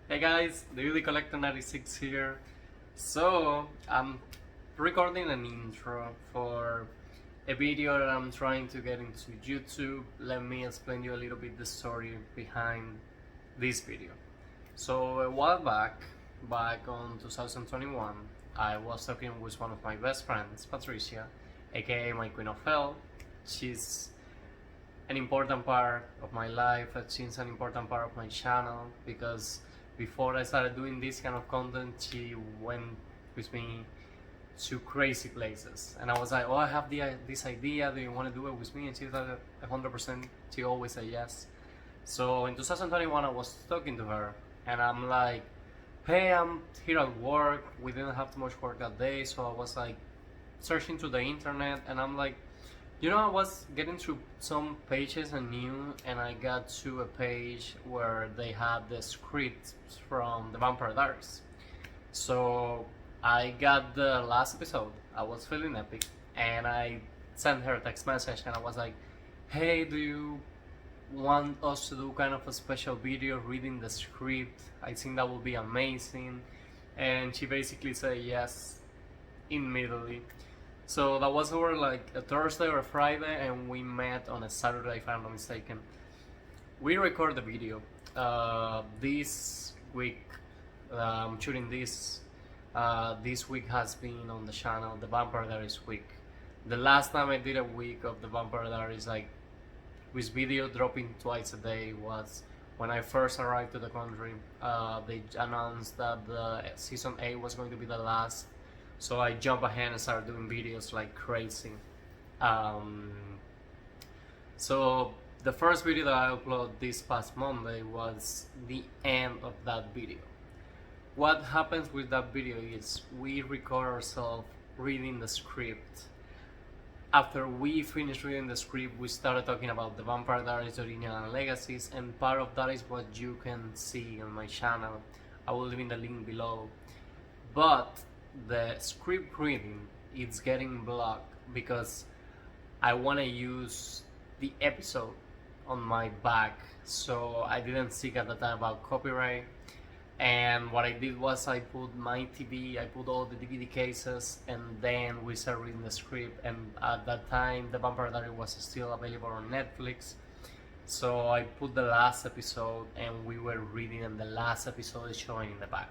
Hey guys, the UD Collector 96 here. So, I'm recording an intro for a video that I'm trying to get into YouTube. Let me explain you a little bit the story behind this video. So, a while back on 2021, I was talking with one of my best friends, Patricia, aka my Queen of Hell. She's an important part of my life. She's an important part of my channel because before I started doing this kind of content, she went with me to crazy places, and I was like, "Oh, I have this idea. Do you want to do it with me?" And she said, "100%." She always said yes. So in 2021, I was talking to her, and I'm like, "Hey, I'm here at work. We didn't have too much work that day, so I was like searching through the internet, and I'm like." I was getting through some pages and and I got to a page where they had the scripts from the Vampire Diaries. So I got the last episode. I was feeling epic, and I sent her a text message, and I was like, "Hey, do you want us to do kind of a special video reading the script? I think that would be amazing." And she basically said yes immediately. So that was over like a Thursday or a Friday, and we met on a Saturday, if I'm not mistaken. We record the video. This week, I'm shooting this. This week has been on the channel, the Vampire Diaries week. The last time I did a week of the Vampire Diaries, like with video dropping twice a day, was when I first arrived to the country. They announced that the season 8 was going to be the last. So I jump ahead and start doing videos like crazy. Um, so the first video that I uploaded this past Monday was the end of that video. What happens with that video is we record ourselves reading the script. After we finished reading the script, we started talking about the Vampire Diaries Original and Legacies, and part of that is what you can see on my channel. I will leave in the link below. But the script reading is getting blocked because I want to use the episode on my back, so I didn't think at the time about copyright. And what I did was I put my TV, I put all the DVD cases, and then we started reading the script. And at that time, the Vampire Diary was still available on Netflix, so I put the last episode, and we were reading, and the last episode is showing in the back.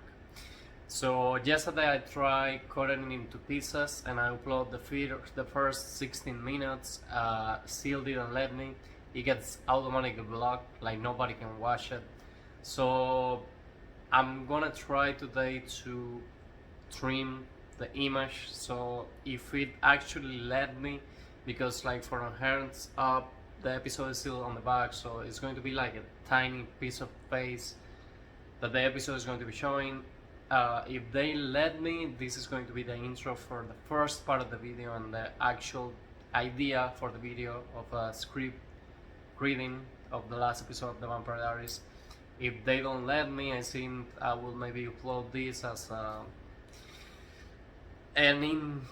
So yesterday I tried cutting it into pieces, and I upload the first 16 minutes. Still didn't let me. It gets automatically blocked, like nobody can watch it. So I'm gonna try today to trim the image. So if it actually let me, because like from hands up, the episode is still on the back, so it's going to be like a tiny piece of face that the episode is going to be showing. If they let me, this is going to be the intro for the first part of the video and the actual idea for the video of a script reading of the last episode of the Vampire Diaries. If they don't let me, I think I will maybe upload this as I don't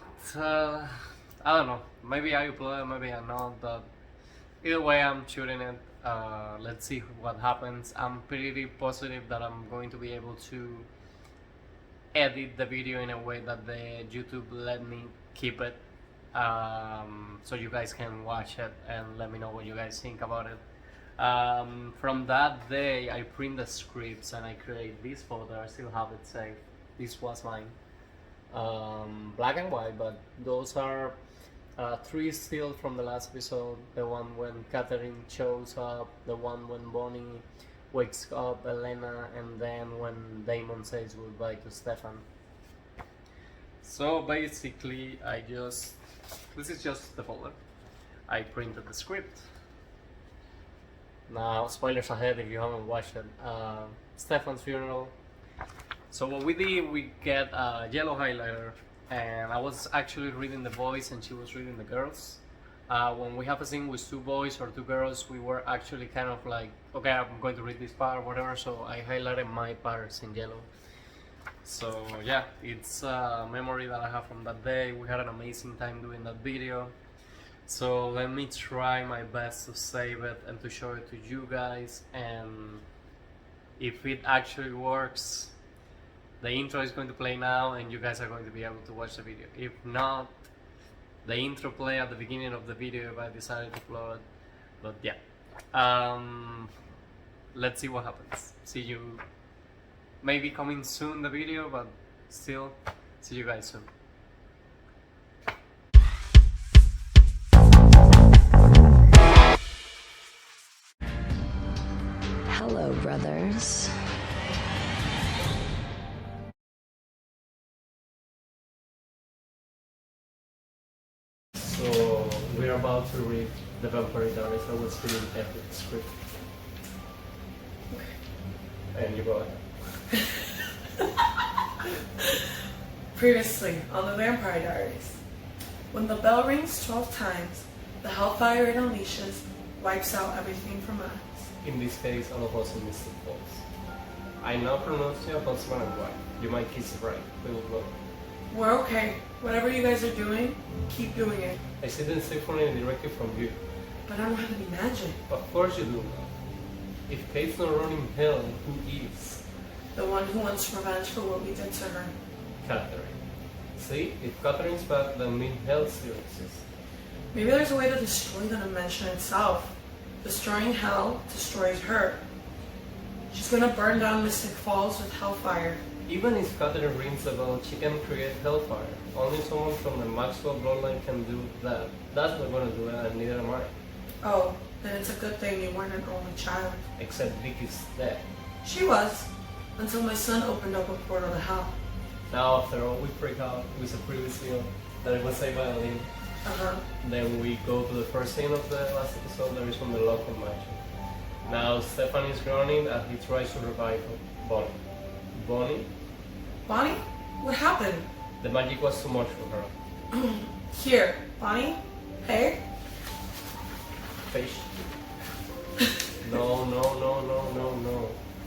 know, maybe I upload it, maybe I not, but either way I'm shooting it. Let's see what happens. I'm pretty positive that I'm going to be able to edit the video in a way that the YouTube let me keep it, so you guys can watch it and let me know what you guys think about it. From that day I print the scripts and I create this folder. I still have it saved. This was mine, black and white, but those are 3 still from the last episode. The one when Catherine shows up, the one when Bonnie wakes up Elena, and then when Damon says goodbye to Stefan. So basically this is just the folder. I printed the script. Now, spoilers ahead if you haven't watched it. Stefan's funeral. So what we did, we get a yellow highlighter, and I was actually reading the boys and she was reading the girls. When we have a scene with 2 boys or 2 girls, we were actually kind of like, okay, I'm going to read this part or whatever, so I highlighted my parts in yellow. So yeah, it's a memory that I have from that day. We had an amazing time doing that video. So let me try my best to save it and to show it to you guys, and if it actually works, the intro is going to play now and you guys are going to be able to watch the video. If not, the intro play at the beginning of the video if I decided to upload. But yeah, let's see what happens. See you maybe coming soon the video, but still see you guys soon. Hello, brothers. So we're about to read the Diaries. I was reading epic script. Okay. And you go ahead. Previously on the Vampire Diaries. When the bell rings 12 times, the hellfire it unleashes wipes out everything from us. In this case, all of us in Mystic Falls. I now pronounce you a husband and wife. You might kiss it right. We will go. We're okay. Whatever you guys are doing, keep doing it. I see the symphony directly from you. But I don't have any magic. Of course you do. If Kate's not running hell, who is? The one who wants revenge for what we did to her. Catherine. See, if Catherine's bad, then mean hell still exists. Maybe there's a way to destroy the dimension itself. Destroying hell destroys her. She's gonna burn down Mystic Falls with hellfire. Even if Catherine rings the bell, she can create hellfire. Only someone from the Maxwell bloodline can do that. That's not gonna do it, and neither am I. Oh, then it's a good thing you weren't an only child. Except Vicky's dead. She was, until my son opened up a portal to hell. Now, after all, we freak out with a previous video that it was saved by Aline. Then we go to the first scene of the last episode. There is from the local magic. Now Stefan is groaning as he tries to revive Bonnie. Bonnie? Bonnie? What happened? The magic was too much for her. Here, Bonnie? Hey? Fish. No.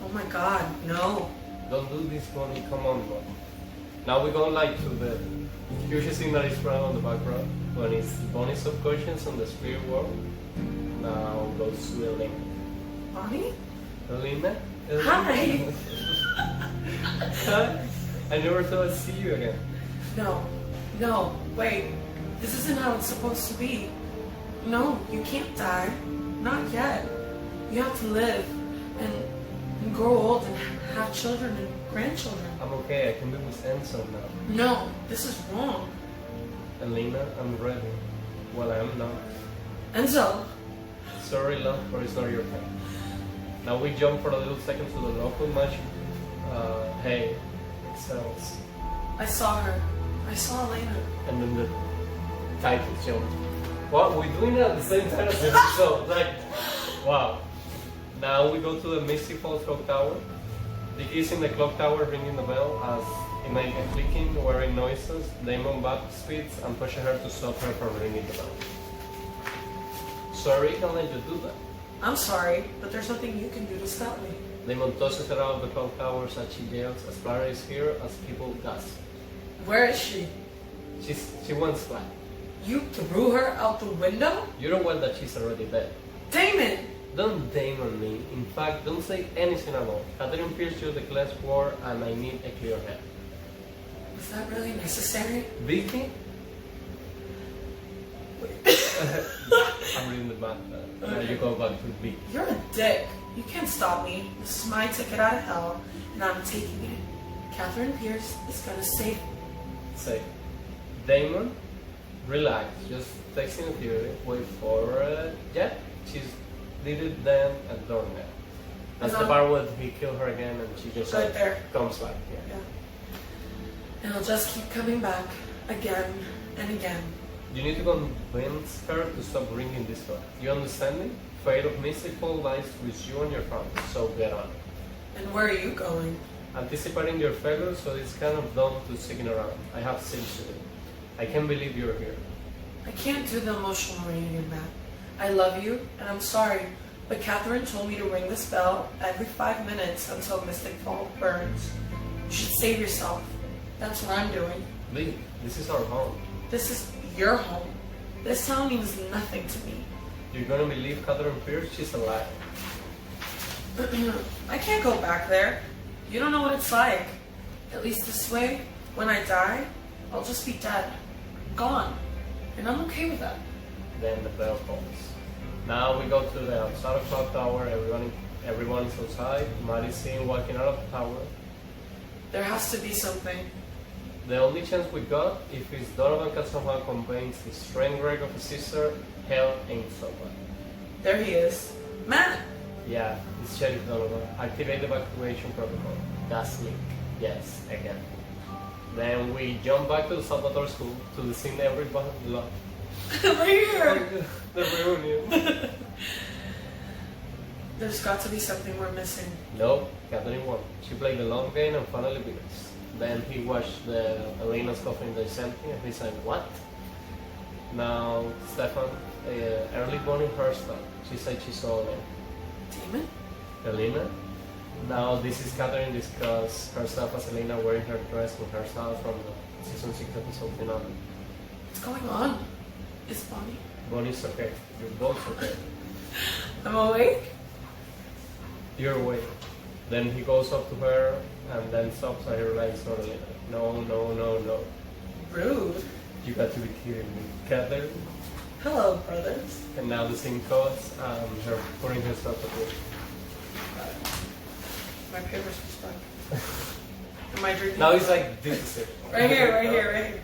Oh my god, no. Don't do this, Bonnie. Come on, Bonnie. Now we go like to the huge scene that is running on the background. When it's Bonnie's subconscious on the spirit world. Now goes to Elena. Bonnie? Elena? Hi! Hi. I never thought I'd see you again. No, wait. This isn't how it's supposed to be. No, you can't die. Not yet. You have to live and grow old and have children and grandchildren. I'm okay, I can be with Enzo now. No, this is wrong. Elena, I'm ready. Well, I'm not. Enzo! Sorry, love, but it's not your time. Now we jump for a little second to the local magic. Hey, it sells. I saw her. I saw Elena. And then the title jumped. What? We're doing it at the same time as the episode. Like, wow. Now we go to the Misty Falls clock tower. Vicky is in the clock tower ringing the bell as Imagine clicking, wearing noises. Damon back speeds and pushes her to stop her from ringing the bell. Sorry, can't let you do that. I'm sorry, but there's nothing you can do to stop me. Damon tosses her out of the clock tower as she yells as Clara is here as people gasp. Where is she? She went flat. You threw her out the window? You're aware that she's already dead. Damon! Don't Damon me. In fact, don't say anything at all. Catherine Pierce, you declares war and I need a clear head. Was that really necessary? Vicky? I'm reading the map. You go back to Vicky. You're a dick. You can't stop me. This is my ticket out of hell, and I'm taking it. Catherine Pierce is gonna save me. Say, Damon, relax. Just texting a theory. Wait for yeah. She's did it then at doormat. That's the part where he killed her again, and she just right there comes back. Yeah. And I'll just keep coming back again and again. You need to convince her to stop ringing this bell. You understand me? Fate of Mystical lies with you and your family, so get on it. And where are you going? Anticipating your failure, so it's kind of dumb to sticking around. I have things to do. I can't believe you're here. I can't do the emotional reunion, Matt. I love you, and I'm sorry, but Catherine told me to ring this bell every 5 minutes until Mystic Fall burns. You should save yourself. That's what I'm doing. Lee, this is our home. This is your home. This town means nothing to me. You're gonna believe Catherine Pierce? She's alive. I can't go back there. You don't know what it's like. At least this way, when I die, I'll just be dead. Gone. And I'm okay with that. Then the bell calls. Now we go to the outside clock tower. Everyone is outside. Maddie's seen walking out of the tower. There has to be something. The only chance we got if Donovan can somehow convince his strength reg of his sister, hell ain't so bad. There he is. Matt! Yeah, it's Sheriff Donovan. Activate the evacuation protocol. That's Link. Yes, again. Then we jump back to the Salvatore school to the scene everybody loved. Right here! The reunion. There's got to be something we're missing. No, Catherine won. She played the long game and finally beat us. Then he watched the Elena's coffin that's empty and he said, what? Now, Stefan, early morning hairstyle. She said she saw Damon? Elena. Now, this is Catherine discuss herself as Elena wearing her dress with hairstyle from the season 6 episode finale. What's going on? Is Bonnie? Bonnie's okay. You're both okay. I'm awake? You're awake. Then he goes up to her and then stops and he realizes not Elena. No, no, no, no. Rude. You got to be kidding me. Catherine? Hello, brothers. And now the scene cuts and her pouring herself a drink. My papers were stuck. Am I drinking? Now he's like, this is it. Right here, right here, right here.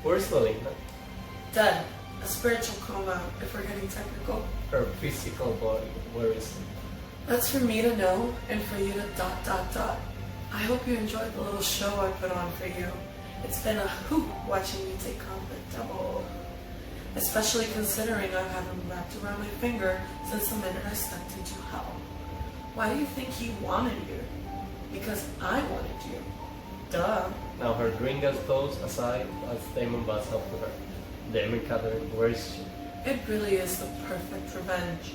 Where's Elena? Dead. A spiritual coma, if we're getting technical. Her physical body, where is it? That's for me to know and for you to ... I hope you enjoyed the little show I put on for you. It's been a hoot watching you take on the devil. Especially considering I've had him wrapped around my finger since the minute I stepped into hell. Why do you think he wanted you? Because I wanted you. Duh. Now her drink gets closed aside as Damon butts up to her. Damon, Catherine, where is she? It really is the perfect revenge.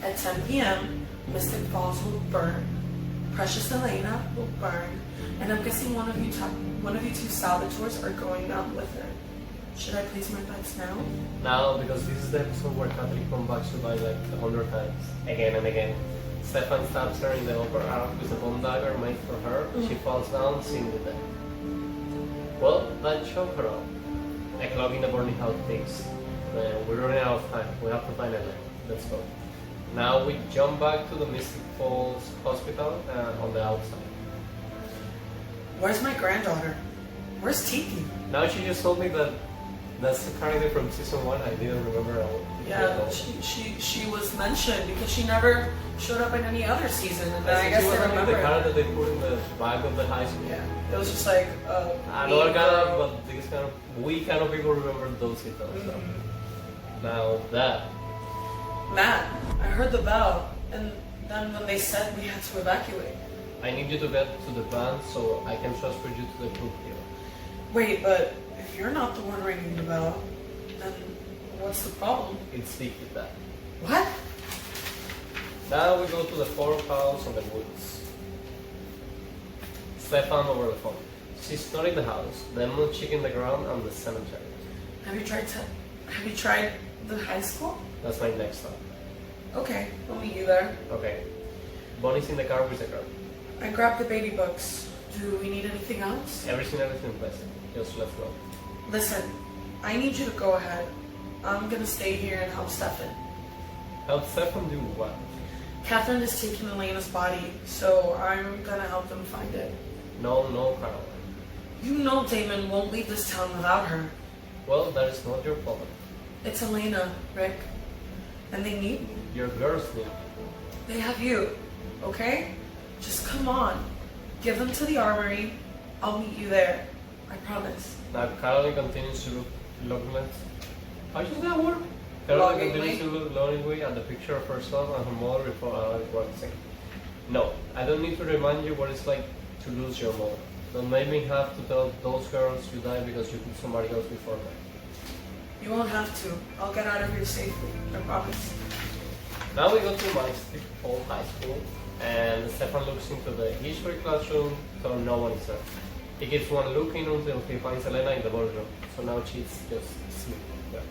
At 10 p.m., Mystic Falls will burn. Precious Elena will burn. And I'm guessing one of you two Salvatores are going down with her. Should I place my bets now? Now, because this is the episode where Catherine comes back to buy like 100 times. Again and again. Stefan stabs her in the upper arm with a bone dagger made for her. She falls down, seeing the death. Well, that choked her up. A clock in the burning house ticks. We're running out of time. We have to find Elena. Let's go. Now we jump back to the Mystic Falls Hospital on the outside. Where's my granddaughter? Where's Tiki? Now she just told me that that's the character from season 1. I didn't remember at all. Yeah, she was mentioned because she never showed up in any other season, and then I guess she was they only remember. the character they put in the back of the high school. Yeah, it was just like Another kind of, but these kind of, we kind of people remember those details. So. Now that. Matt, I heard the bell, and then when they said we had to evacuate. I need you to get to the van so I can transfer you to the group here. Wait, but if you're not the one ringing the bell, then what's the problem? It's Vicky that. What? Now we go to the farmhouse on the woods. Stefan over the phone. She's not in the house. The moon chick in the ground and the cemetery. Have you tried the high school? That's my next stop. Okay, I'll meet you there. Okay. Bonnie's in the car with the girl. I grabbed the baby books. Do we need anything else? Everything blessed. Just let's go. Listen, I need you to go ahead. I'm gonna stay here and help Stefan. Help Stefan do what? Catherine is taking Elena's body, so I'm gonna help them find it. No, Caroline. You know Damon won't leave this town without her. Well, that is not your problem. It's Elena, Rick. And they need me. Your girls need. They have you, okay? Just come on. Give them to the armory. I'll meet you there. I promise. Now Caroline continues to look lonely. How does that work? Caroline continues to look longingly at the picture of herself and her mother before saying, no, I don't need to remind you what it's like to lose your mother. Don't make me have to tell those girls you died because you killed somebody else before me. You won't have to. I'll get out of here safely. I promise. Now we go to Mystic Falls High School, and Stefan looks into the history classroom, so no one is there. He keeps one looking until he finds Elena in the boardroom, so now she's just sleeping there.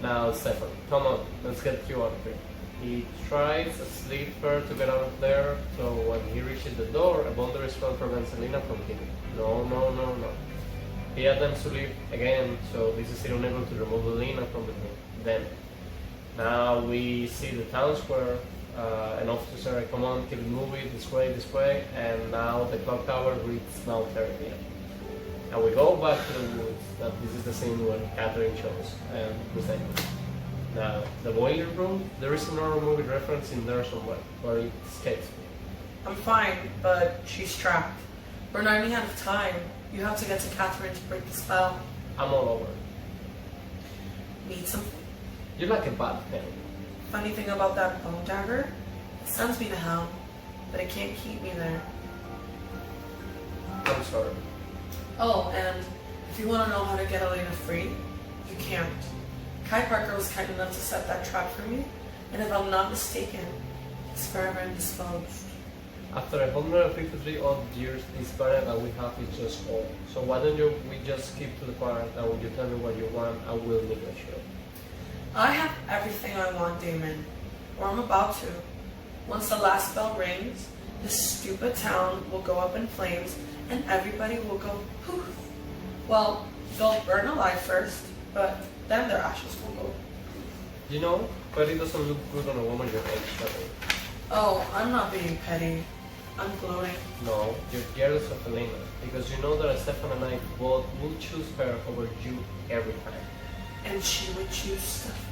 Now Stefan, come on, let's get you out of here. He tries a sleeper to get out of there, so when he reaches the door, a boundary spell prevents Elena from hitting. No, no, no, no. He attempts to leave again, so this is still unable to remove Elena from the room. Then, now we see the town square, an officer, come on, keep moving, this way, and now the clock tower reads now 30 p.m. And we go back to the woods, that this is the scene where Catherine shows, and Hussein. Now, the boiler room, there is another movie reference in there somewhere, where it escapes me. I'm fine, but she's trapped. We're running out of time. You have to get to Catherine to break the spell. I'm all over. Need something? You're like a bad thing. Funny thing about that bone dagger, it sends me to hell, but it can't keep me there. I'm sorry. Oh, and if you want to know how to get Elena free, you can't. Kai Parker was kind enough to set that trap for me, and if I'm not mistaken, he's forever indisposed. After 153 odd years, this parent that we have is just all. So why don't we just skip to the part, and when you tell me what you want, I will negotiate. I have everything I want, Damon. Or I'm about to. Once the last bell rings, this stupid town will go up in flames, and everybody will go poof. Well, they'll burn alive first, but then their ashes will go. You know, Betty doesn't look good on a woman your age, does it? Oh, I'm not being petty. I'm gloating. No, you're jealous of Elena, because you know that Stefan and I both will choose her over you every time. And she would choose Stephanie.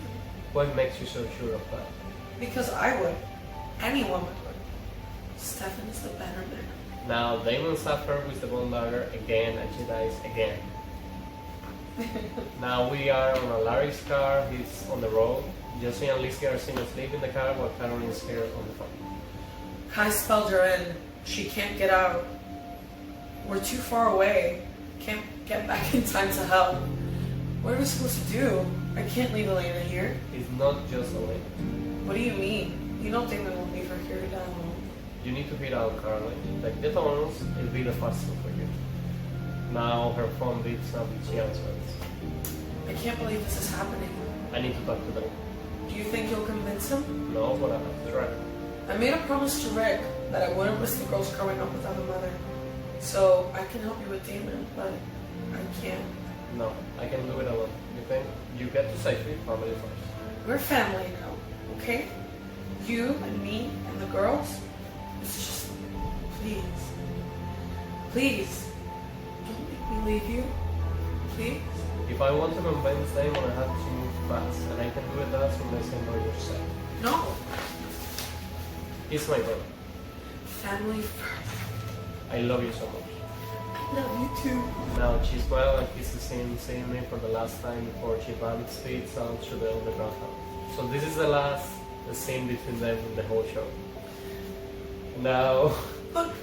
What makes you so sure of that? Because I would. Any woman would. Stefan is the better man. Now, Damon stabbed her with the bone dagger again, and she dies again. Now we are on a Larry's car, he's on the road. Josie and Lizzie are seen asleep in the car while Karen is here on the phone. Kai spelled her in. She can't get out. We're too far away. Can't get back in time to help. What are we supposed to do? I can't leave Elena here. It's not just Elena. What do you mean? You don't think that we'll leave her here to die alone? You need to hit out Caroline. Like the tunnels, it'll be the fastest for you. Now her phone beeps and she answers. I can't believe this is happening. I need to talk to them. Do you think you'll convince him? No, but I have to try. I made a promise to Rick that I wouldn't risk the girls growing up without a mother. So I can help you with Damon, but I can't. No, I can do it alone. You think? You get to safety, family first. We're family now, okay? You and me and the girls. It's just, please. Please. Don't make me leave you. Please. If I want to convince them, I have to move fast, and I can do it as soon as I know you're safe. No. He's my brother. Family first. I love you so much. I love you too. Now she smiles and kisses him, seeing me for the last time before she bandits speeds out through the underground tunnel. So this is the last scene between them in the whole show. Now, Look.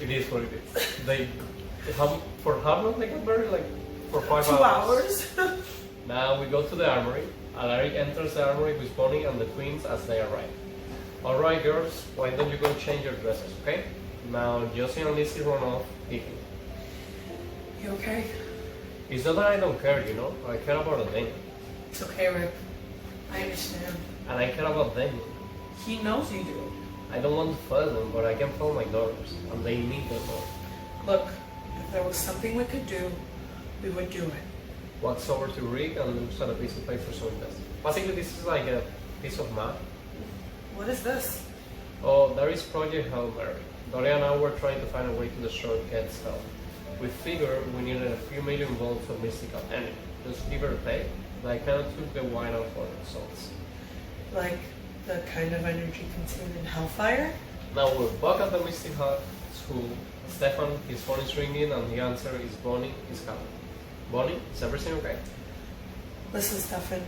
it is what it is. They, for how long they got married? Like for 5 2 hours. Now we go to the armory. Alaric enters the armory with Bonnie and the twins as they arrive. Alright girls, why don't you go change your dresses, okay? Now Josie and Lizzie run off, kicking. You okay? It's not that I don't care, you know? I care about them. It's okay, Rick. I understand. And I care about them. He knows you do. I don't want to fail them, but I can fail my daughters. And they need them more. Look, if there was something we could do, we would do it. Walks over to Rick and looks at a piece of paper so it does. Basically this is like a piece of map. What is this? Oh, there is Project Hail Mary. Doria and I were trying to find a way to destroy Ket's hell. We figured we needed a few million volts of mystical energy. Just give or take, but I kinda took the wine out for the results. Like the kind of energy contained in Hellfire? Now we're back at the Mystic Hut school. Stefan, his phone is ringing and the answer is Bonnie is coming. Bonnie, is everything okay? Listen, Stefan.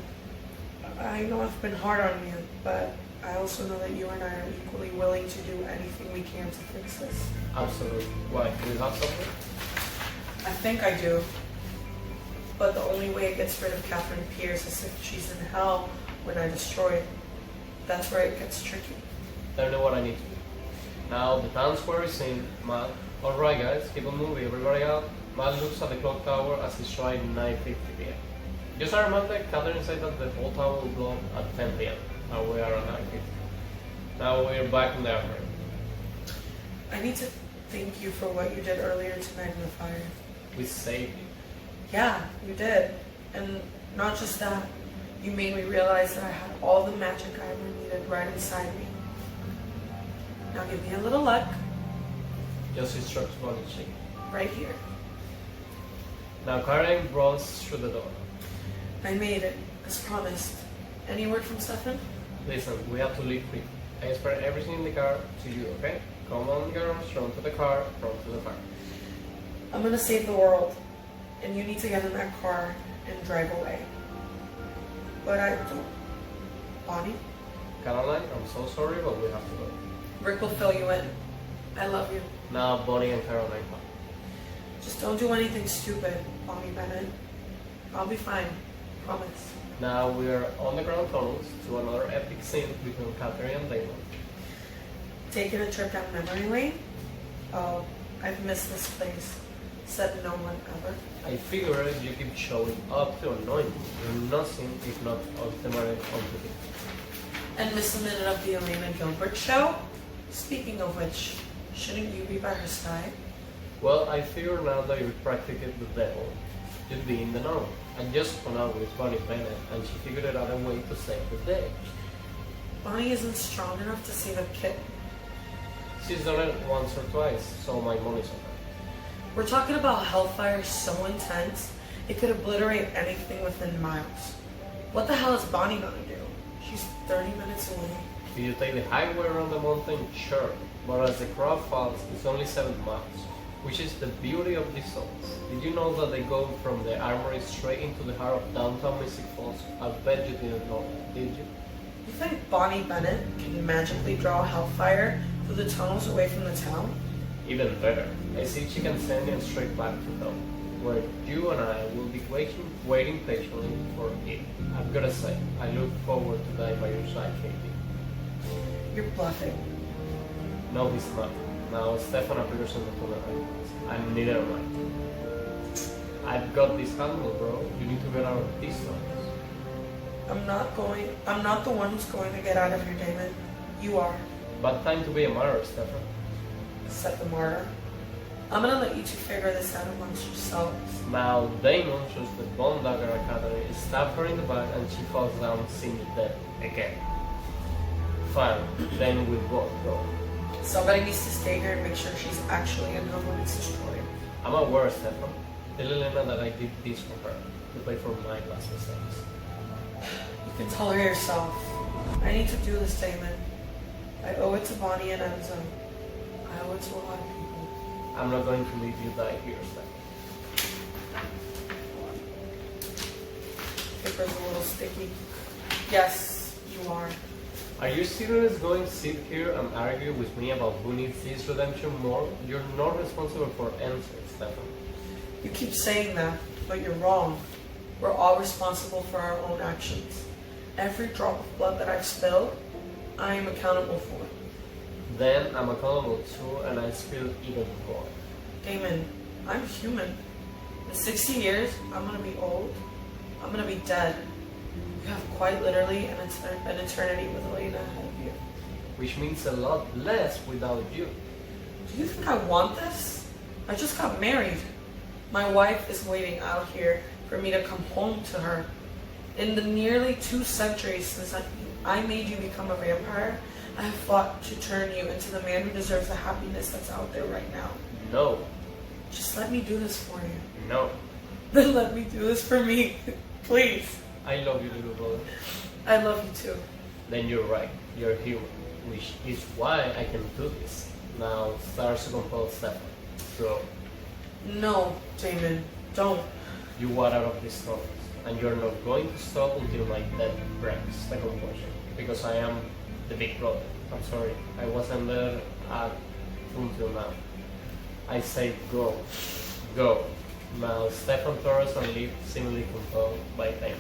I know I've been hard on you, but I also know that you and I are equally willing to do anything we can to fix this. Absolutely. Why? Do you have something? I think I do. But the only way it gets rid of Catherine Pierce is if she's in hell when I destroy it. That's where it gets tricky. Tell me what I need to do. Now the town square is in. Matt. Alright guys, keep on moving, everybody out. Matt looks at the clock tower as it's trying 9:50 p.m. Just a reminder, Catherine said that the whole town will blow up at 10 p.m. and we are on 9:50. Now we're back in the armory. I need to thank you for what you did earlier tonight in the fire. We saved you. Yeah, you did. And not just that, you made me realize that I had all the magic I ever needed right inside me. Now give me a little luck, Just instructs body shape. right here. Now Karen runs through the door. I made it, as promised. Any word from Stefan? Listen, we have to leave quick. I spread everything in the car to you, okay? Come on, girls, run to the car, run to the car. I'm gonna save the world, and you need to get in that car and drive away. But I don't. Bonnie? Caroline, I'm so sorry, but we have to go. Rick will fill you in. I love you. Now Bonnie and Caroline come. Just don't do anything stupid, Bonnie Bennett. I'll be fine. Promise. Now we are on the ground tunnels to another epic scene between Catherine and Damon. Taking a trip down memory lane? Oh, I've missed this place. Said no one ever. I figure you keep showing up to annoy me. You're nothing if not ultimately onto me. And miss a minute of the Elena Gilbert show? Speaking of which, shouldn't you be by her side? Well, I figure now that you're practically the devil, you'd be in the know. I just went out with Bonnie Bennett and she figured out a way to save the day. Bonnie isn't strong enough to save a kitten. She's done it once or twice, so my money's on her. We're talking about hellfire so intense, it could obliterate anything within miles. What the hell is Bonnie gonna do? She's 30 minutes away. If you take the highway around the mountain, sure, but as the crow falls, it's only 7 miles, which is the beauty of these songs. Did you know that they go from the armory straight into the heart of downtown Mystic Falls? I bet you didn't know that, did you? You think Bonnie Bennett can magically draw hellfire through the tunnels away from the town? Even better, I see she can send him straight back to hell, where you and I will be waiting patiently for it. I've gotta say, I look forward to dying by your side, Katie. You're bluffing. No, he's not. Now Stefan appears in the tunnel. I'm neither am I. I've got this handle, bro. You need to get out of these tunnels. I'm not the one who's going to get out of here, Damon. You are, Bad time to be a martyr, Stefan. said the martyr. I'm gonna let you two figure this out amongst yourselves. Now Damon shows the bone dagger at Catherine, stabs her in the back, and she falls down, seeing dead again. Fine, then we both go. Somebody needs to stay here and make sure she's actually in her when it's destroyed. I'm aware, Stefan. Tell Elena that I did this for her, to pay for my past mistakes. You can tell her yourself. I need to do this, Damon. I owe it to Bonnie and Enzo. I owe it to a lot of people. I'm not going to leave you die here, Stefan. Paper's a little sticky. Yes, you are. Are you serious going to sit here and argue with me about who needs this redemption more? You're not responsible for anything, Stefan. You keep saying that, but you're wrong. We're all responsible for our own actions. Every drop of blood that I've spilled, I am accountable for. Then I'm accountable too, and I spill even more. Damon, I'm human. In 60 years, I'm gonna be old. I'm gonna be dead. You have quite literally an eternity with Elena ahead of you. Which means a lot less without you. Do you think I want this? I just got married. My wife is waiting out here for me to come home to her. In the nearly 2 centuries since I made you become a vampire, I have fought to turn you into the man who deserves the happiness that's out there right now. No. Just let me do this for you. No. Then let me do this for me. Please. I love you, little brother. I love you too. Then you're right. You're human. Which is why I can do this. Now, stars to compel Stefan. So, No, Damon, don't. you walk out of these tunnels. And you're not going to stop until my death breaks the compulsion. Because I am the big brother. I'm sorry. I wasn't there until now. I say go. Go. Now Stefan Torres and Liv seemingly compelled by them.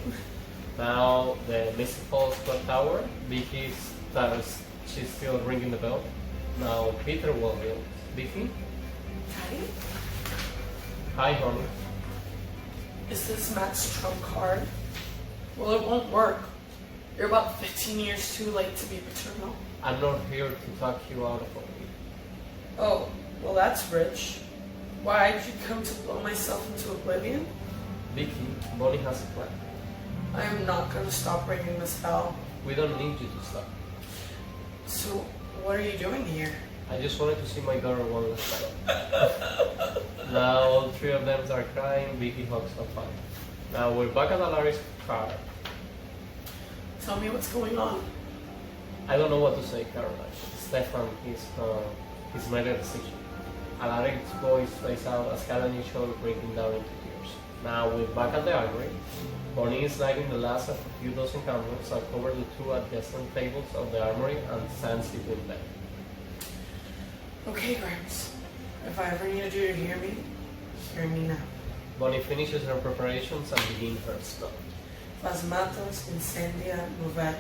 Now the Mystic Falls clock tower. Vicky's she's still ringing the bell. Now Peter will be. Vicky? Daddy? Hi honey. Is this Matt's trump card? Well, it won't work. You're about 15 years too late to be paternal. I'm not here to talk you out of it. Oh, well that's rich. Why did you come to blow myself into oblivion? Vicky, Bonnie has a plan. I am not going to stop ringing this bell. We don't need you to stop. So, what are you doing here? I just wanted to see my daughter one last time. Now all three of them are crying, Vicky hugs her father. Now we're back at Larry's car. Tell me what's going on. I don't know what to say, Caroline. Stefan he's made a decision. Alaric's voice plays out as Caroline is usual, breaking down into tears. Now we're back at the armory. Bonnie is lighting the last of a few dozen candles and cover the two adjacent tables of the armory and stands between them. Okay, Grimes. If I ever needed you to hear me now. Bonnie finishes her preparations and begins her spell. Phasmatos incendia movet.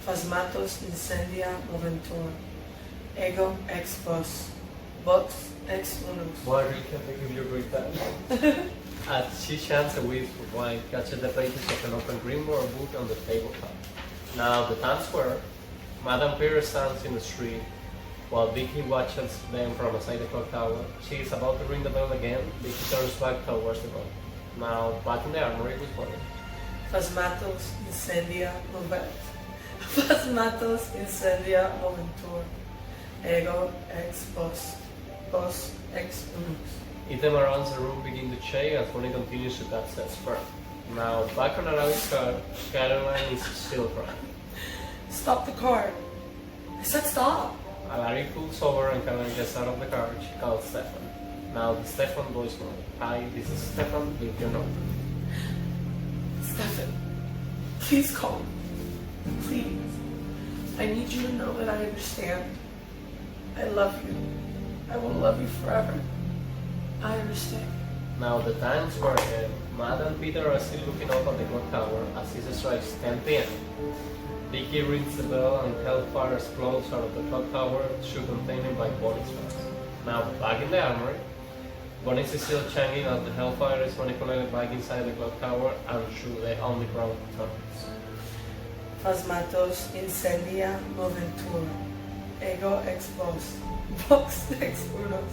Phasmatos incendia moventur. Ego ex vos. Vox ex unus. Why really can't I give you a great time? As she chants a whisper of wine, catches the pages of an open grimoire book on the tabletop. Now the town square, Madame Pierre stands in the street, while Vicky watches them from inside the clock tower. She is about to ring the bell again. Vicky turns back towards the bell. Now back in the armory with Bonnie. Phasmatos incendia movet. Phasmatos incendia moventur. Ego ex vos. Vos ex unus. Item around the room begin to shake as Bonnie continues to cut steps firm. Now back on Arabi's car, Caroline is still crying. Stop the car. I said stop. Alari pulls over and Caroline gets out of the car. She calls Stefan. Now the Stefan voicemail. Hi, this is Stefan. Leave your number. Stefan, please call me. Please. I need you to know that I understand. I love you. I will love you forever. I understand. Now the times were Matt and Peter are still looking up at the clock tower as it strikes 10 p.m. Vicky rings the bell and hellfire explodes out of the clock tower, should contain him by Bonnie's fast. Now back in the armory, Bonnie is still chanting as the hellfire is manipulated back inside the clock tower and through the underground tunnels. Phasmatos incendia moventur. Ego ex vos. Vox ex unus.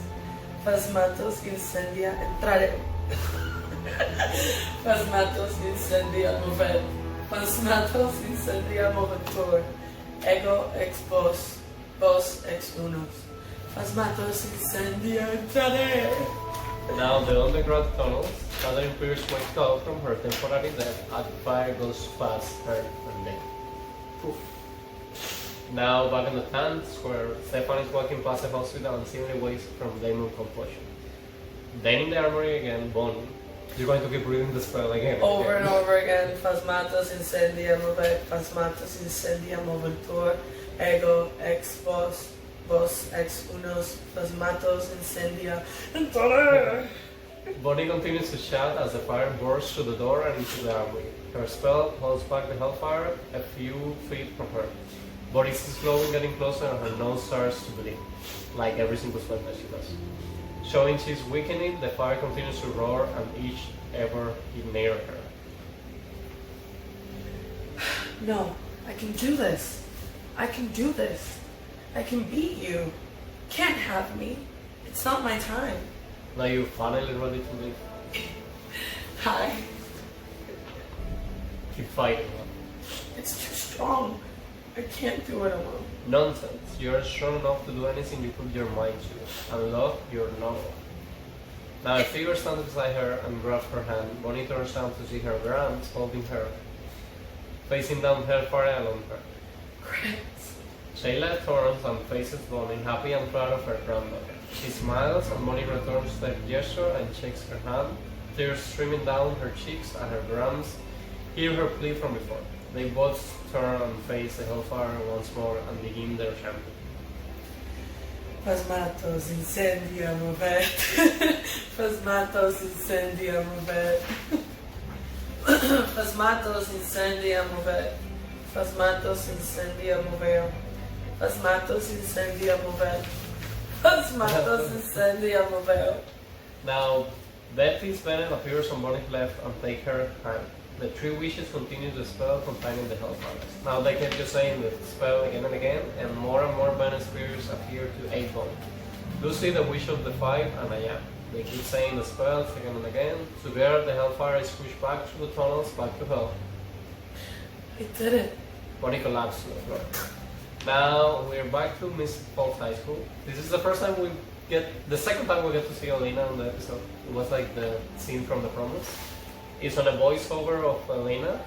Phasmatos incendia entrare. Phasmatos incendia movet. Phasmatos incendia moventur. Ego ex vos. Vos ex unus. Phasmatos incendia entrare. Now the underground tunnels, Catherine Pierce wakes up from her temporary death as the fire goes past her and then poof. Now back in the town square, Stefan is walking past the hospital and seemingly wakes from demon compulsion. Then in the armory again, Bonnie. You're going to keep reading the spell again. Over and over again. Phasmatos incendia movet. Phasmatos incendia moventur. Ego ex vos. Vos ex unus. Phasmatos incendia entrare. Bonnie continues to shout as the fire bursts through the door and into the armory. Her spell holds back the hellfire a few feet from her. Bonnie is slowly getting closer and her nose starts to bleed, like every single spell that she does. Showing she's weakening, the fire continues to roar and each ever near her. No, I can do this. I can do this. I can beat you. Can't have me. It's not my time. Now you're finally ready to leave. Hi. Keep fighting. It's too strong. I can't do it alone. Nonsense. You're strong enough to do anything you put your mind to. And love, you're not alone. Now a figure stands beside her and grabs her hand. Bonnie turns down to see her grams holding her, facing down hellfire along her. Grants. Shayla turns and faces Bonnie, happy and proud of her granddaughter. She smiles and Bonnie returns the gesture and shakes her hand, tears streaming down her cheeks and her grams hear her plea from before. They both turn and face the hellfire once more and begin their chanting. Phasmatos incendia movet. Phasmatos incendia movet. Phasmatos incendia movet. Phasmatos incendia moveo. Phasmatos incendia movet. Phasmatos incendia moveo. Now, Betty's Bennett appears on Bonnie's left and takes her hand. The three wishes continue the spell containing the Hellfires. Now they kept just saying the spell again and again, and more venom spirits appear to aid Bonnie. Lucy, the wish of the five, and I am. They keep saying the spells again and again. Together, the Hellfire is pushed back through the tunnels, back to Hell. I did it. Bonnie collapsed to the floor. Now we're back to Miss Falls High School. This is the first time the second time we get to see Elena on the episode. It was like the scene from The Promise. It's on a voiceover of Elena,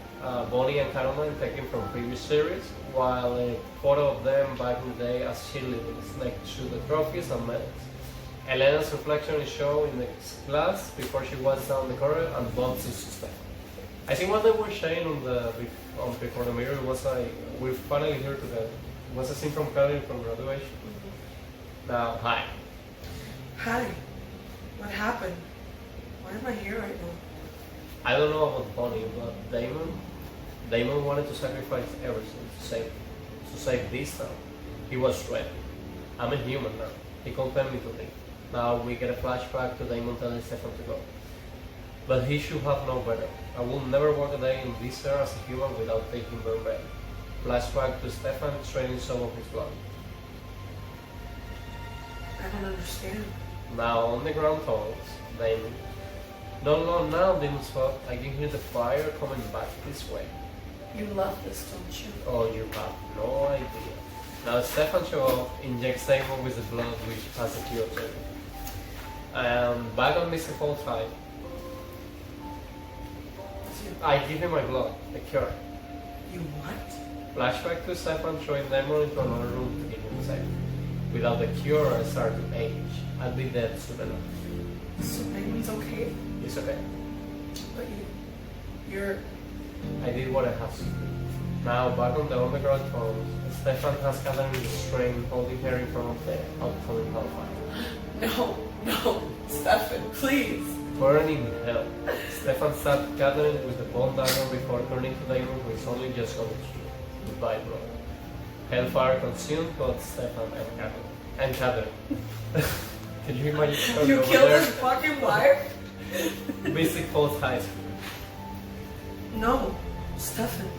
Bonnie and Caroline taken from previous series, while a photo of them back in the day as cheerleaders next to the trophies and medals. Elena's reflection is shown in the glass before she walks down the corridor and bumps into Steph. I think what they were saying before the mirror was like, we're finally here together. It was a scene from Caroline from graduation. Now, hi. Hi. What happened? Why am I here right now? I don't know about Bonnie, but Damon wanted to sacrifice everything to save this town. He was ready. I'm a human now. He compelled me to leave. Now we get a flashback to Damon telling Stefan to go. But he should have known better. I will never walk a day in this air as a human without taking their bed. Flashback to Stefan training some of his blood. I don't understand. Now on the ground tunnels, Damon. Don't long now, Damon spot. I can hear the fire coming back this way. You love this, don't you? Oh, you have no idea. Now Stefan shows up, injects Damon with the blood which has a cure to it. And back on Mr. Falls High, I give him my blood, the cure. You what? Flashback to Stefan showing Damon into another room to keep him safe. Without the cure, I start to age. I'd be dead soon enough. So Damon's okay? It's okay. But you're... I did what I have to do. Now, back on the underground tunnels, Stefan has gathered the strength, holding her in front of the upcoming hellfire. No, Stefan, please. Burning in hell. Stefan sat gathering with the bone dagger before turning to Damon, who is only just going to goodbye, bro. Hellfire consumed both Stefan and Catherine. Can you imagine? You killed his fucking wife? Mystic Falls High School. No, Stefan.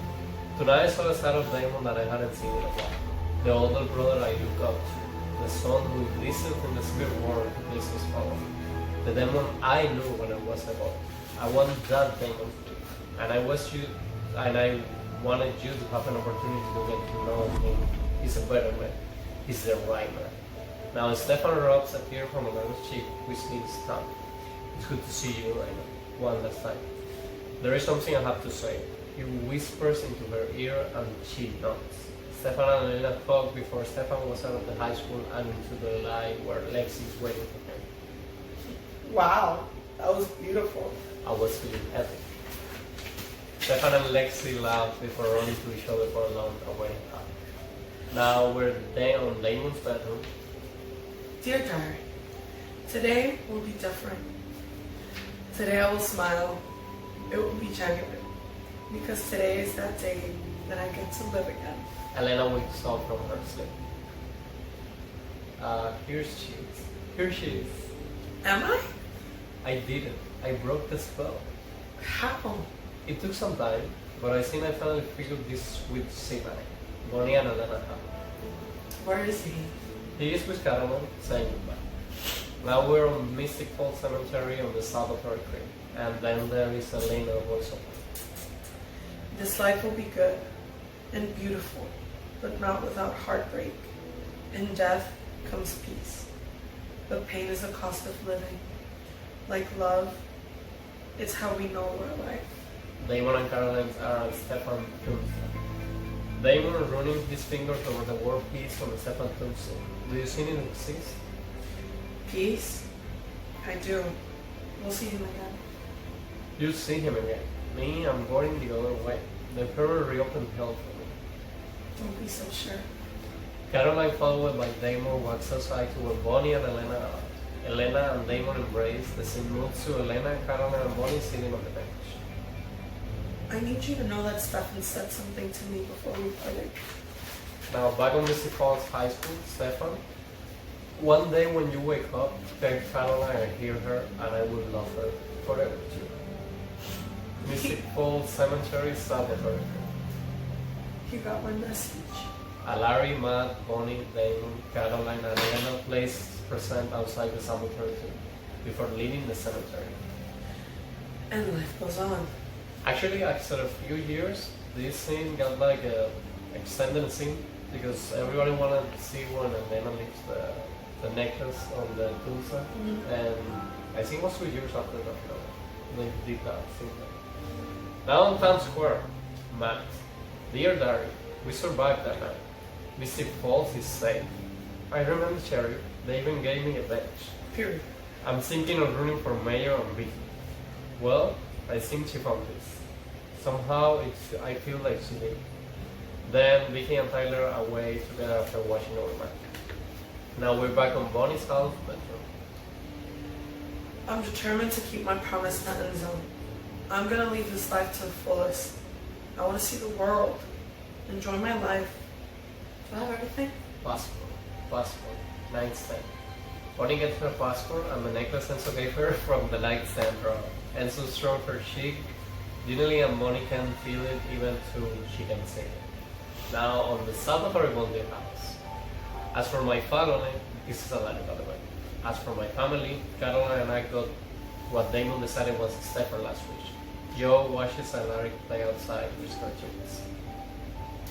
Tonight I saw a side of Damon that I hadn't seen in a while. The older brother I look up to. The son who listened in the spirit world to place his power. The demon I knew when I was a boy. I want that demon, and I wanted you to have an opportunity to get to know him. He's a better man. He's the right man. Now Stefan rubs a tear from Elena's cheek, which means time. It's good to see you, Elena, one last time. There is something I have to say. He whispers into her ear and she nods. Stefan and Elena talked before Stefan was out of the high school and into the light where Lexi is waiting for him. Wow, that was beautiful. I was feeling epic. Stefan and Lexi laughed before running to each other for a long away. Now we're on Damon's bedroom. Dear Diary, today will be different. Today I will smile. It will be genuine. Because today is that day that I get to live again. Elena wakes up from her sleep. Here she is. Am I? I didn't. I broke the spell. How? It took some time, but I think I finally figured this with Sinai. Bonnie and Elena have. Where is he? He is with Caroline, saying goodbye. Now we're on Mystic Falls Cemetery on the Salvatore Creek, and then there is Elena voiceover. This life will be good and beautiful, but not without heartbreak. In death comes peace. But pain is the cost of living. Like love, it's how we know our life. Damon and Caroline are on Stefan tombstone. Damon running his fingers over the word peace on the Stefan tombstone. Do you see it exist? Peace? I do. We'll see him again. You see him again. Me, I'm going the other way. The Emperor reopened hell for me. Don't be so sure. Caroline, followed by Damon, walks outside to where Bonnie and Elena are. Elena and Damon embrace. The scene moves to Elena, Caroline, and Bonnie sitting on the bench. I need you to know that Stefan said something to me before we parted. Now, back on Mystic Falls High School, Stefan. One day when you wake up, thank Caroline and hear her, and I will love her forever too. Mystic Falls Cemetery, Salvatore. You got my message. Larry, Matt, Bonnie, Damon, Caroline, and Diana placed present outside the cemetery before leaving the cemetery. And life goes on. Actually, after a few years, this scene got like a extended scene because everybody wanted to see when Elena leaves the necklace on the Tulsa, and I think it was 2 years after that they did that scene. Now on Times Square, Matt, dear Diary, we survived that night. Mystic Falls is safe. I remember Cherry. They even gave me a bench. Period. I'm thinking of running for mayor on Vicky. Well, I think she found this. Somehow I feel like she did. Then Vicky and Tyler are away together after watching over Matt. Now we're back on Bonnie's house bedroom. I'm determined to keep my promise in the end zone. I'm gonna live this life to the fullest. I want to see the world, enjoy my life. Do I have everything? Passport, nightstand. Bonnie gets her passport and the necklace Enzo gave her from the nightstand drawer. Enzo strokes her cheek. Ginny and Bonnie can feel it even though she can see it. Now on the Salvatore Bondi house. As for my family, this is a letter by the way. As for my family, Caroline and I got what Damon decided was Stephen last week. Joe watches and Larry play outside with her kids.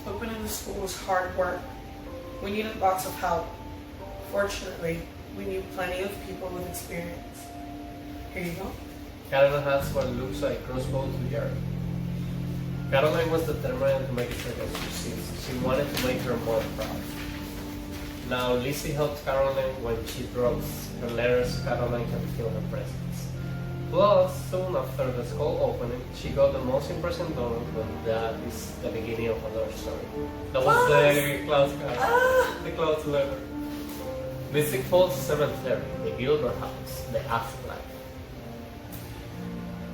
Opening the school was hard work. We needed lots of help. Fortunately, we knew plenty of people with experience. Here you go. Caroline has what looks like crossbow to Jerry. Caroline was determined to make it succeed. She wanted to make her mom proud. Now Lizzie helps Caroline when she drops her letters. Caroline can feel her presence. Plus, soon after the school opening, she got the most impressive donut when that is the beginning of another story. That was the Cloud's card. The Cloud's letter. Mystic Falls Cemetery, the Gilbert house, the afterlife.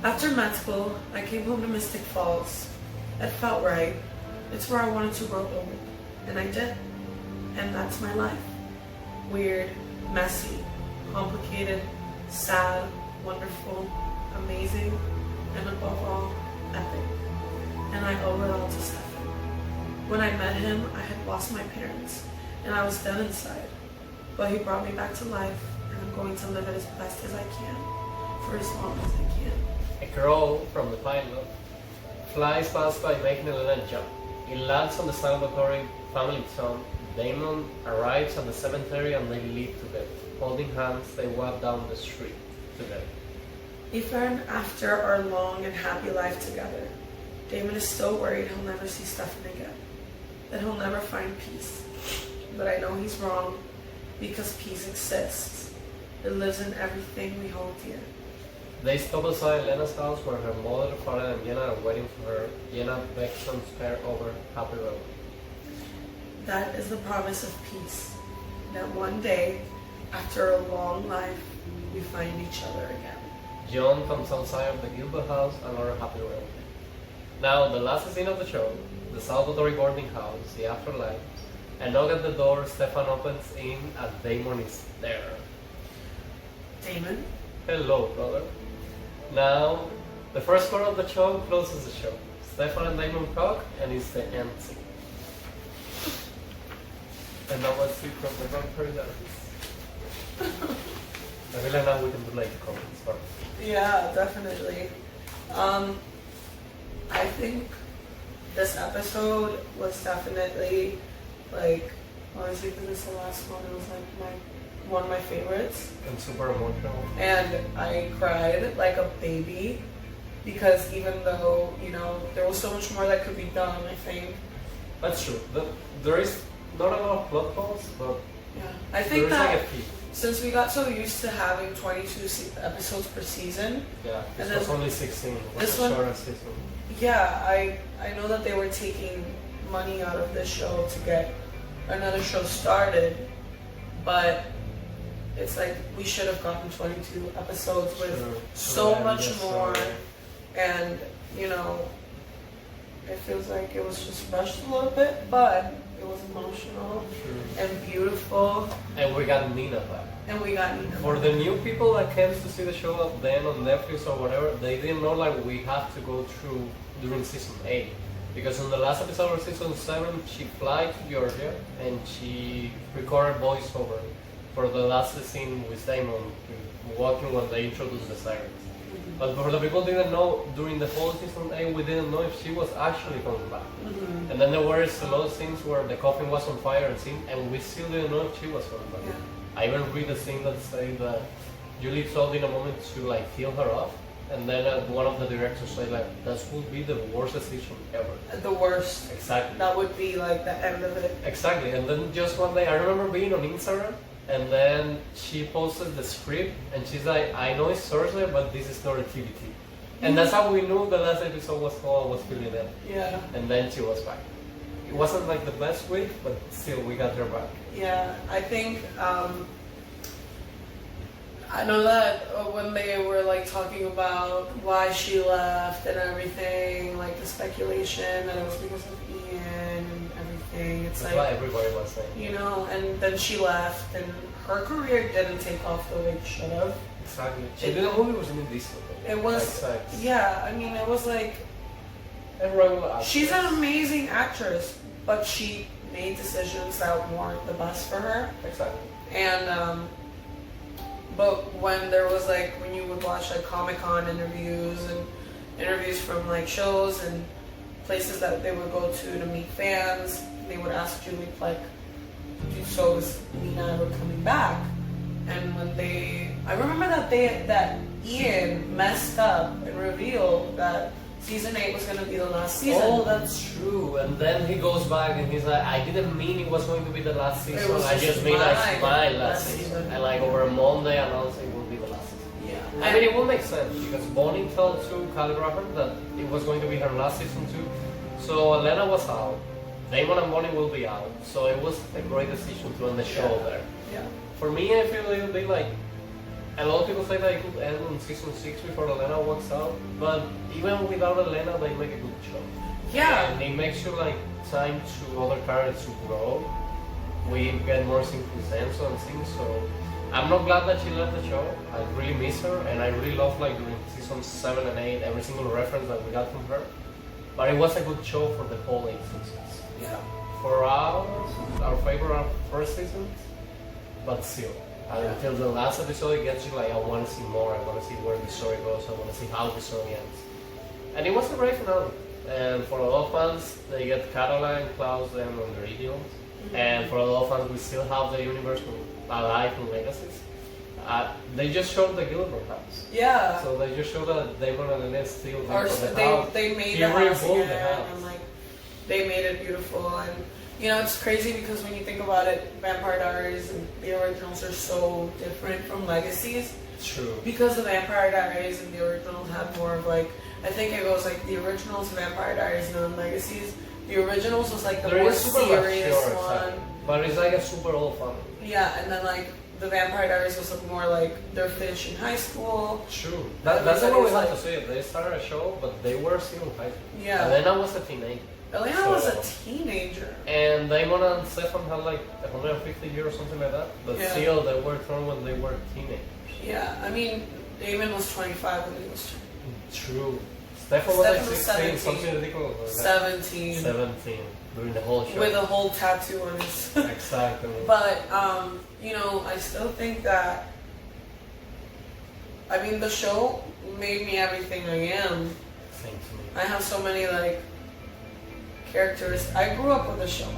After med school, I came home to Mystic Falls. It felt right. It's where I wanted to grow old. And I did. And that's my life. Weird, messy, complicated, sad, wonderful, amazing, and above all, epic. And I owe it all to Stefan. When I met him, I had lost my parents, and I was dead inside. But he brought me back to life, and I'm going to live it as best as I can, for as long as I can. A crow from the pilot flies past by making a little jump. It lands on the Salvatore family tomb. Damon arrives at the cemetery and they leave together. Holding hands, they walk down the street together. Even after our long and happy life together, Damon is still worried he'll never see Stefan again, that he'll never find peace. But I know he's wrong, because peace exists. It lives in everything we hold dear. They stop outside Lena's house where her mother, father, and Jenna are waiting for her. Jenna beckons her over Happy Road. That is the promise of peace, that one day, after a long life, we find each other again. John comes outside of the Gilbert house and our Happy Road. Now, the last scene of the show, the Salvatore boarding house, the afterlife. A knock at the door, Stefan opens in and Damon is there. Damon? Hello, brother. Now, the first part of the show closes the show. Stefan and Damon talk and it's the end scene. And that was it from the Vampire Diaries. I feel like now we can do like comments, but Yeah, definitely. I think this episode was definitely like, honestly, because it's the last one, it was like one of my favorites. and super emotional. And I cried like a baby because even though, you know, there was so much more that could be done, I think. That's true. There is not a lot of plot holes, but Yeah. I there think is that like a peak. since we got so used to having 22 episodes per season, Yeah, and this was then only 16. It was this a one- shorter season. yeah, I know that they were taking money out of this show to get another show started, but it's like we should have gotten 22 episodes with Sure. so Yeah, much yes, more, sorry. and you know, it feels like it was just rushed a little bit, but it wasn't emotional True. and beautiful. And we got Nina back. And we got Nina. For the new people that came to see the show then on Netflix or whatever, they didn't know like we have to go through during season 8. Because in the last episode of season 7, she flies to Georgia and she recorded voiceover for the last scene with Damon walking when they introduced the sirens. But for the people who didn't know, during the whole season 8, we didn't know if she was actually coming back. And then there were a lot of scenes where the coffin was on fire and we still didn't know if she was coming back. Yeah. I even read a scene that said that Julie told in a moment to like kill her off, and then one of the directors said like that would be the worst decision ever. The worst. Exactly. That would be like the end of it. Exactly. And then just one day, I remember being on Instagram, and then she posted the script, and she's like, "I know it's Thursday, but this is not a TBT." And that's how we knew the last episode was how I was feeling it. Yeah. And then she was back. It wasn't like the best week, but still we got her back. Yeah, I think I know that when they were like talking about why she left and everything, like the speculation that it was because of Ian and everything. It's That's like what everybody was saying. you know, and then she left, and her career didn't take off the way it should have. Exactly. She did a movie was really decent. It was, Exactly. yeah. I mean, it was like And regular actress. she's an amazing actress, but she made decisions that weren't the best for her. Exactly. And but when there was like when you would watch like Comic-Con interviews and interviews from like shows and places that they would go to meet fans, they would ask Julie like, "So is Nina ever coming back?" And when I remember that Ian messed up and revealed that season 8 was gonna be the last season. Oh, that's true. And then he goes back and he's like, "I didn't mean it was going to be the last season. I just mean I my last season." And like over a Monday announced it will be the last season. Yeah. I mean, it will make sense because Bonnie told to Kyle Draper that it was going to be her last season too. So Elena was out. Damon and Bonnie will be out. So it was a great decision to end the show there. Yeah. For me, I feel it will be like, a lot of people say that it could end in season 6 before Elena walks out, but even without Elena, they make a good show. Yeah. And it makes you like time to other characters to grow. We get more sense and things, so I'm not glad that she left the show. I really miss her, and I really love like during seasons 7 and 8, every single reference that we got from her. But it was a good show for the whole 8 seasons. Yeah. For our favorite first seasons, but still. Until the last episode, it gets you like, I want to see more, I want to see where the story goes, I want to see how the story ends. And it was a great finale. And for a lot of fans, they get Caroline, Klaus, them on the originals. And for a lot of fans, we still have the universe alive in Legacies. They just showed the Gilbert house. Yeah. So they just showed that Damon and Lynette still Or for the house. they made He the house rebuilt again, the house. and like they made it beautiful. And you know, it's crazy because when you think about it, Vampire Diaries and the originals are so different from Legacies. True. Because the Vampire Diaries and the originals have more of like, I think it goes like the originals, Vampire Diaries, and then Legacies. The originals was like the There more is super serious mature, one. exactly. But it's like a super old family. Yeah, and then like the Vampire Diaries was more like they're finishing high school. True. That's the way we have to see it. They started a show, but they were still in high school. Yeah. Elena was a teenager. Elena was a teenager. And Damon and Stefan had like 150 years or something like that. But Yeah. still, they were thrown when they were teenagers. Yeah, I mean, Damon was 25 when he was True. Stefan was like Stefan was 16, 17. something ridiculous like that. 17. 17 during the whole show. With a whole tattoo on his. Exactly. But, you know, I still think that, I mean, the show made me everything I am. Same to me. I have so many, like, characters. I grew up with the show.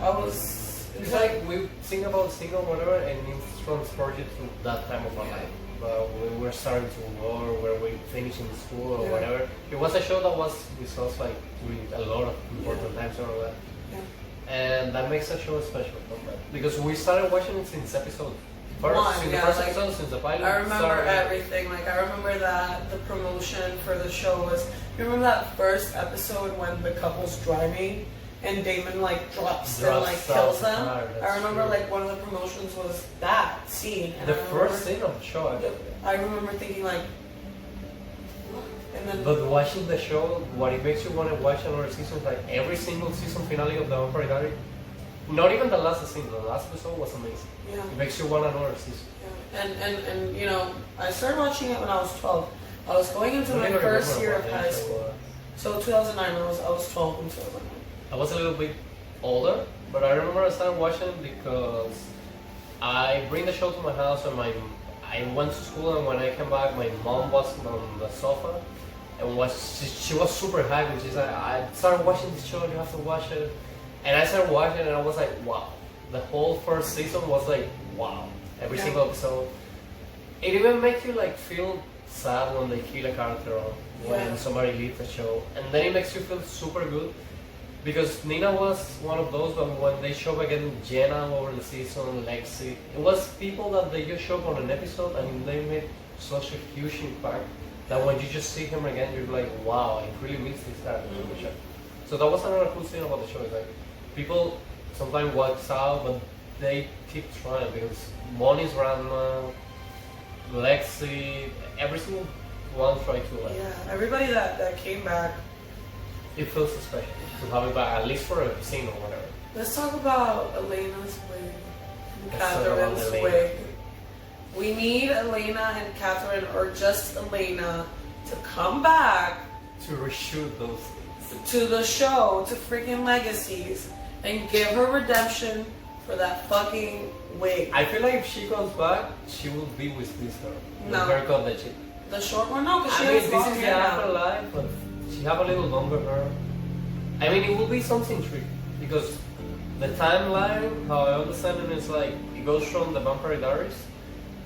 It's like we think about single whatever and it transports you to that time of our life. But we were starting to war, where we finishing school or Yeah. whatever. It was a show that was with us like during a lot of important times or all that. Yeah. And that makes the show special from that. Because we started watching it since episode first, One, since yeah, the first like, episode, since the pilot. I remember started. everything. Like, I remember that the promotion for the show was, you remember that first episode when the couple's driving and Damon like drops and like kills them? I remember like one of the promotions was that scene. And The I first remember- scene of the show. I remember thinking like, and then But watching the show, what it makes you want to watch another season, like every single season finale of the Vampire Diaries, Not even the last season. The last episode was amazing. Yeah. It makes you want another season. Yeah. And you know, I started watching it when I was 12. I was going into my first year of high school. So 2009, I was 12 in 2009. I was a little bit older, but I remember I started watching it because I bring the show to my house and I went to school, and when I came back, my mom was on the sofa and she was super hyped, and she's like, I started watching this show, you have to watch it. And I started watching it and I was like, wow. The whole first season was like, wow. Every single episode. It even makes you like feel sad when they kill a character or when somebody leaves the show. And then it makes you feel super good. Because Nina was one of those, but when they show again Jenna over the season, Lexi, it was people that they just show up on an episode and they made such a huge impact that when you just see him again, you're like, wow, I really miss this character in the show. So that was another cool thing about the show. Is like people sometimes walks out, but they keep trying because Moni's Grandma, Lexi, every single one tried to like. Yeah, everybody that came back. It feels special to have it back, at least for a scene or whatever. Let's talk about Elena's wig and Let's talk about Catherine's Elena. wig. We need Elena and Catherine, or just Elena, to come back To reshoot those things. to the show, to freaking Legacies, and give her redemption for that fucking wig. I feel like if she comes back, she will be with this girl. No. The haircut that she. The short one, no, because she I mean, has this long is the hair now. afterlife, but she have a little longer hair. I mean, it will be something tricky because the timeline, how I understand it, is like it goes from the Vampire Diaries.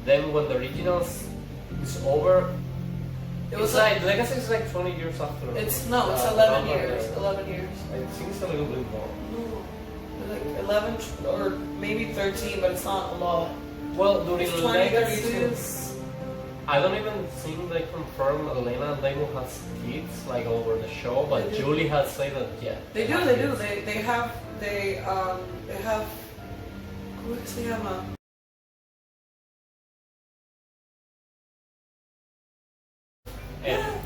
Then when the originals is over, It was it's like Legacy is like 20 years after. It's 11 Vampire years. Diaries. 11 years. I think it's a little bit more. No, like 11 or maybe 13, but it's not a lot. Well, during It's 2032. Legacies, I don't even think they confirm Elena and Damon has kids like over the show, but Julie has said that They do. They have. ¿Cómo que se llama? And